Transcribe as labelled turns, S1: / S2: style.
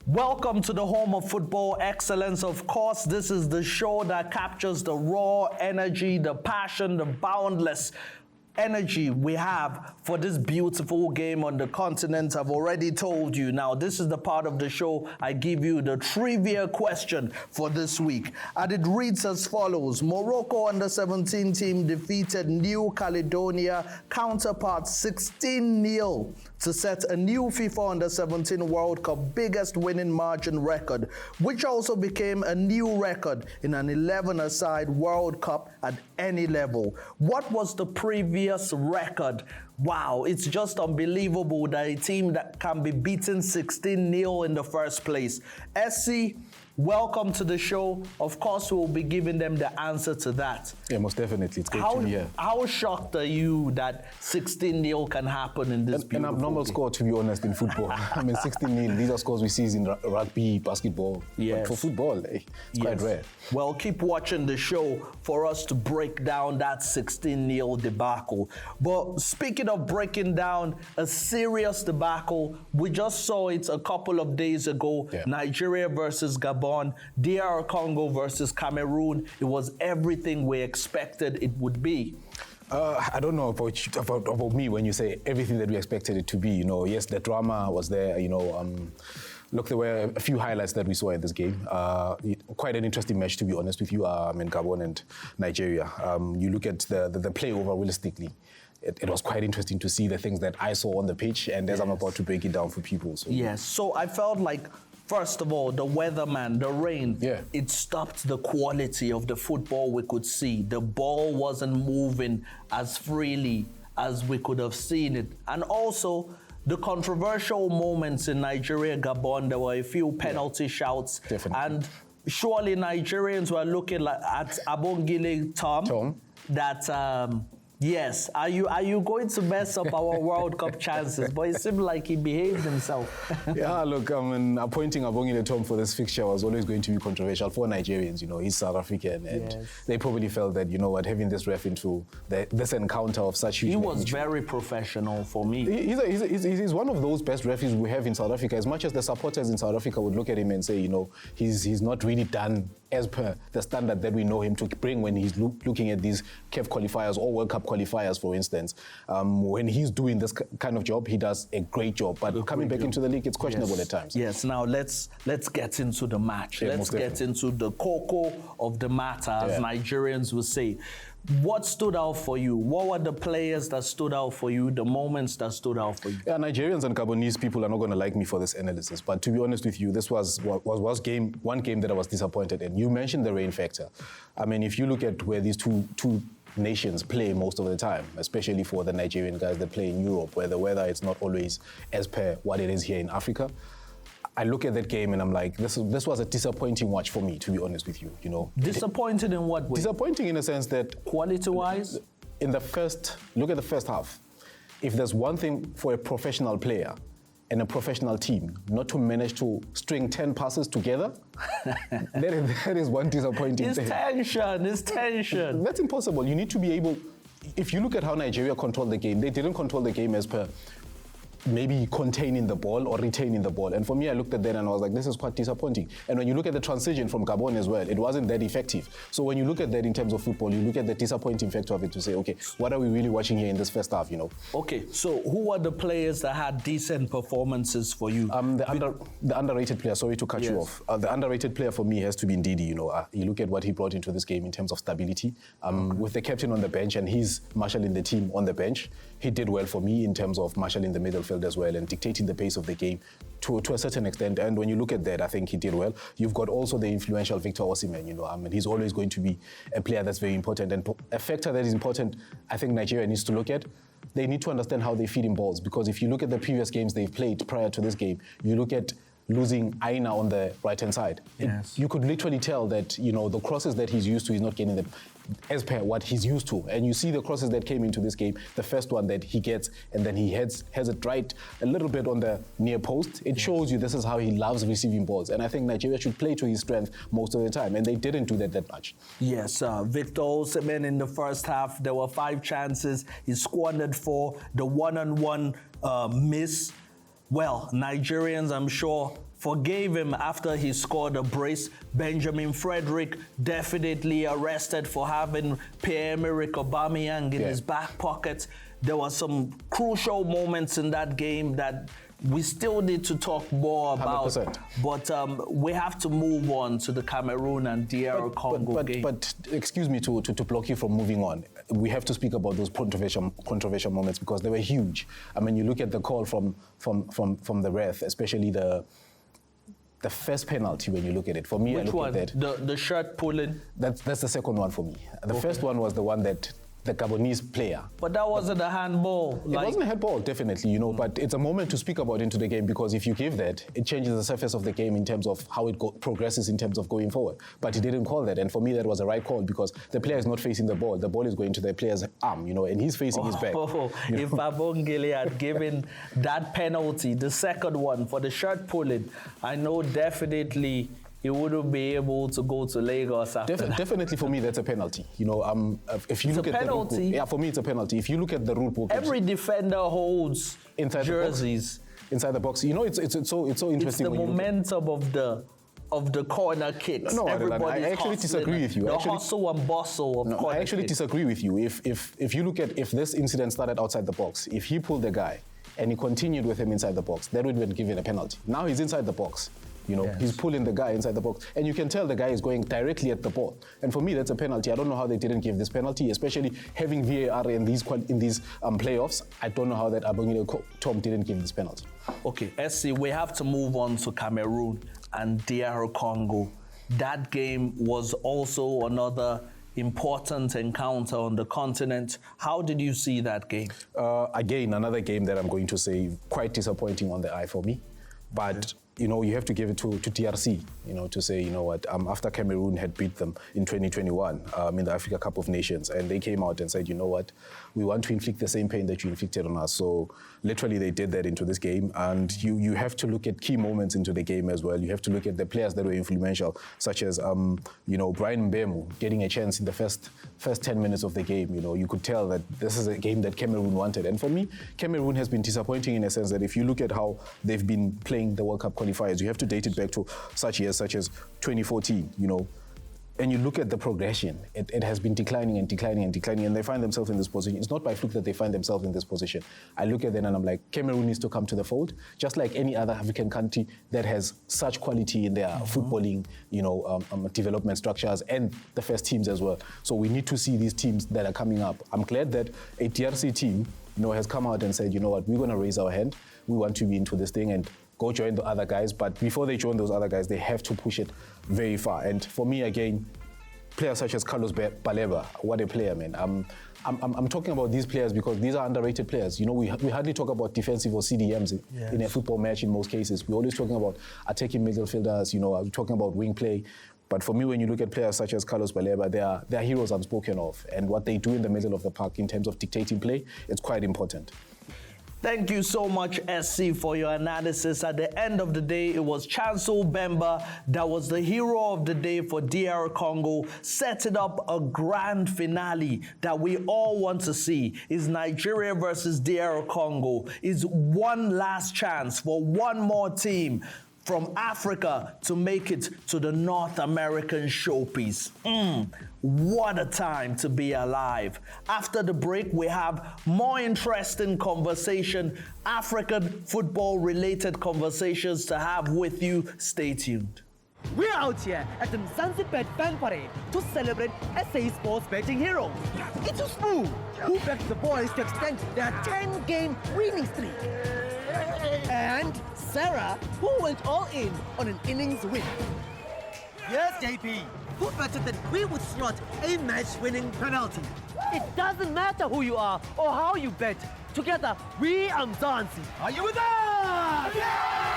S1: Welcome to the home of football excellence. Of course, this is the show that captures the raw energy, the passion, the boundless energy we have for this beautiful game on the continent. I've already told you. Now, this is the part of the show I give you the trivia question for this week. And it reads as follows. Morocco under-17 team defeated New Caledonia counterpart 16-0 to set a new FIFA under-17 World Cup biggest winning margin record, which also became a new record in an 11-a-side World Cup at any level. What was the previous record? Wow, it's just unbelievable that a team that can be beaten 16-0 in the first place. SC, welcome to the show. Of course, we'll be giving them the answer to that.
S2: Yeah, most definitely. It's great to be here.
S1: How shocked are you that 16-0 can happen in this beautiful
S2: an abnormal
S1: game?
S2: Score, to be honest, in football. I mean, 16-0, these are scores we see in rugby, basketball.
S1: Yes.
S2: But for football, it's quite rare.
S1: Well, keep watching the show for us to break down that 16-0 debacle. But speaking of breaking down a serious debacle, we just saw it a couple of days ago.
S2: Yeah.
S1: Nigeria versus Gabon, DR Congo versus Cameroon. It was everything we expected it would be.
S2: I don't know about me when you say everything that we expected it to be. You know, yes, the drama was there. You know, look, there were a few highlights that we saw in this game. Quite an interesting match, to be honest with you, in Gabon and Nigeria. You look at the play over realistically. It was quite interesting to see the things that I saw on the pitch, and as I'm about to break it down for people. So.
S1: Yes, so I felt like, first of all, the weatherman, the rain, it stopped the quality of the football we could see. The ball wasn't moving as freely as we could have seen it. And also, the controversial moments in Nigeria, Gabon, there were a few penalty shouts.
S2: Definitely.
S1: And surely Nigerians were looking at Abongile Tom. That, yes, are you going to mess up our World Cup chances? But it seemed like he behaved himself.
S2: Yeah, look, appointing Abongile Tom for this fixture was always going to be controversial for Nigerians. You know, he's South African, and they probably felt that, you know what, having this ref into this encounter of such huge magnitude.
S1: He was very professional for me.
S2: He's one of those best referees we have in South Africa. As much as the supporters in South Africa would look at him and say, you know, he's not really done as per the standard that we know him to bring when he's looking at these CAF qualifiers or World Cup qualifiers, for instance. When he's doing this kind of job, he does a great job. But coming back into the league, it's questionable at times.
S1: Yes, now let's get into the match.
S2: Yeah,
S1: let's get into the cocoa of the matter, as Nigerians will say. What stood out for you? What were the players that stood out for you, the moments that stood out for you?
S2: Yeah, Nigerians and Gabonese people are not going to like me for this analysis, but to be honest with you, this was one game that I was disappointed in. You mentioned the rain factor. I mean, if you look at where these two nations play most of the time, especially for the Nigerian guys that play in Europe, where the weather is not always as per what it is here in Africa, I look at that game and I'm like, this was a disappointing watch for me, to be honest with you. You know,
S1: disappointed in what way?
S2: Disappointing in a sense that
S1: quality-wise,
S2: look at the first half. If there's one thing for a professional player and a professional team not to manage to string 10 passes together, that is one disappointing thing.
S1: It's tension.
S2: That's impossible. You need to be able. If you look at how Nigeria controlled the game, they didn't control the game as per maybe containing the ball or retaining the ball. And for me, I looked at that and I was like, this is quite disappointing. And when you look at the transition from Gabon as well, it wasn't that effective. So when you look at that in terms of football, you look at the disappointing factor of it to say, okay, what are we really watching here in this first half, you know?
S1: Okay, so who are the players that had decent performances for you?
S2: The underrated player, sorry to cut you off. The underrated player for me has to be Ndidi, you know. You look at what he brought into this game in terms of stability. With the captain on the bench and he's marshalling the team on the bench, he did well for me in terms of marshalling the middle field as well and dictating the pace of the game to a certain extent. And when you look at that, I think he did well. You've got also the influential Victor Osimhen, you know. I mean, he's always going to be a player that's very important. And a factor that is important, I think Nigeria needs to look at, they need to understand how they feed in balls. Because if you look at the previous games they've played prior to this game, you look at losing Aina on the right-hand side. You could literally tell that, you know, the crosses that he's used to, he's not getting them as per what he's used to. And you see the crosses that came into this game, the first one that he gets, and then he has it right a little bit on the near post. It shows you this is how he loves receiving balls. And I think Nigeria should play to his strength most of the time, and they didn't do that much.
S1: Yes, Victor Osimhen in the first half, there were 5 chances. He squandered 4. The one-on-one miss. Well, Nigerians, I'm sure, forgave him after he scored a brace. Benjamin Frederick definitely arrested for having Pierre-Emerick Aubameyang in his back pocket. There were some crucial moments in that game that we still need to talk more about.
S2: 100%.
S1: But we have to move on to the Cameroon and DR Congo game.
S2: But excuse me to block you from moving on. We have to speak about those controversial moments because they were huge. I mean, you look at the call from the ref, especially the first penalty when you look at it. For me,
S1: Which
S2: I look
S1: one?
S2: at that.
S1: The shirt pulling?
S2: That's the second one for me. The first one was the one that the Gabonese player.
S1: But that wasn't a handball.
S2: It wasn't a handball, definitely, but it's a moment to speak about into the game because if you give that, it changes the surface of the game in terms of how it progresses in terms of going forward. But he didn't call that, and for me, that was a right call because the player is not facing the ball is going to the player's arm, and he's facing his back.
S1: If Abongele had given that penalty, the second one for the shirt pulling, I know definitely he wouldn't be able to go to Lagos after that.
S2: Definitely for me, that's a penalty. If you look at the rule book, yeah, for me, it's a penalty. If you look at the rule book,
S1: every defender holds
S2: inside
S1: jerseys.
S2: Inside the box. It's so interesting.
S1: It's the momentum of the corner kicks.
S2: No,
S1: everybody.
S2: I actually disagree with you.
S1: The hustle and bustle of corner
S2: I actually
S1: kicks.
S2: disagree with you. If you look at if this incident started outside the box, if he pulled the guy and he continued with him inside the box, that would have been given a penalty. Now he's inside the box. He's pulling the guy inside the box. And you can tell the guy is going directly at the ball. And for me, that's a penalty. I don't know how they didn't give this penalty, especially having VAR in these playoffs. I don't know how that Abongile Tom didn't give this penalty.
S1: Okay, SC, we have to move on to Cameroon and DR Congo. That game was also another important encounter on the continent. How did you see that game?
S2: Again, another game that I'm going to say quite disappointing on the eye for me. But you have to give it to DRC, to say, after Cameroon had beat them in 2021 in the Africa Cup of Nations, and they came out and said, we want to inflict the same pain that you inflicted on us. So literally they did that into this game, and you have to look at key moments into the game as well. You have to look at the players that were influential, such as, Brian Mbemba getting a chance in the first 10 minutes of the game. You could tell that this is a game that Cameroon wanted. And for me, Cameroon has been disappointing in a sense that if you look at how they've been playing the World Cup qualifiers, you have to date it back to such years such as 2014, and you look at the progression, it has been declining and declining and declining, and they find themselves in this position. It's not by fluke that they find themselves in this position. I look at them and I'm like, Cameroon needs to come to the fold, just like any other African country that has such quality in their footballing, development structures and the first teams as well. So we need to see these teams that are coming up. I'm glad that a DRC team, has come out and said, we're going to raise our hand. We want to be into this thing and go join the other guys. But before they join those other guys, they have to push it very far. And for me, again, players such as Carlos Baleba, what a player, man. I'm talking about these players because these are underrated players. We hardly talk about defensive or CDMs in a football match in most cases. We're always talking about attacking midfielders, we're talking about wing play. But for me, when you look at players such as Carlos Baleba, they are heroes I'm spoken of. And what they do in the middle of the park in terms of dictating play, it's quite important.
S1: Thank you so much, SC, for your analysis. At the end of the day, it was Chancel Mbemba that was the hero of the day for DR Congo, setting up a grand finale that we all want to see. Is Nigeria versus DR Congo. Is one last chance for one more team from Africa to make it to the North American showpiece. What a time to be alive. After the break, we have more interesting conversation, African football-related conversations to have with you. Stay tuned.
S3: We're out here at the Mzansi Bet Fan Parade to celebrate SA Sports betting heroes. It's Smooth, who backed the boys to extend their 10-game winning streak. And Sarah, who went all in on an innings win. Yes, JP, who betted that we would slot a match-winning penalty. It doesn't matter who you are or how you bet. Together, we are Mzansi. Are you with us? Yeah!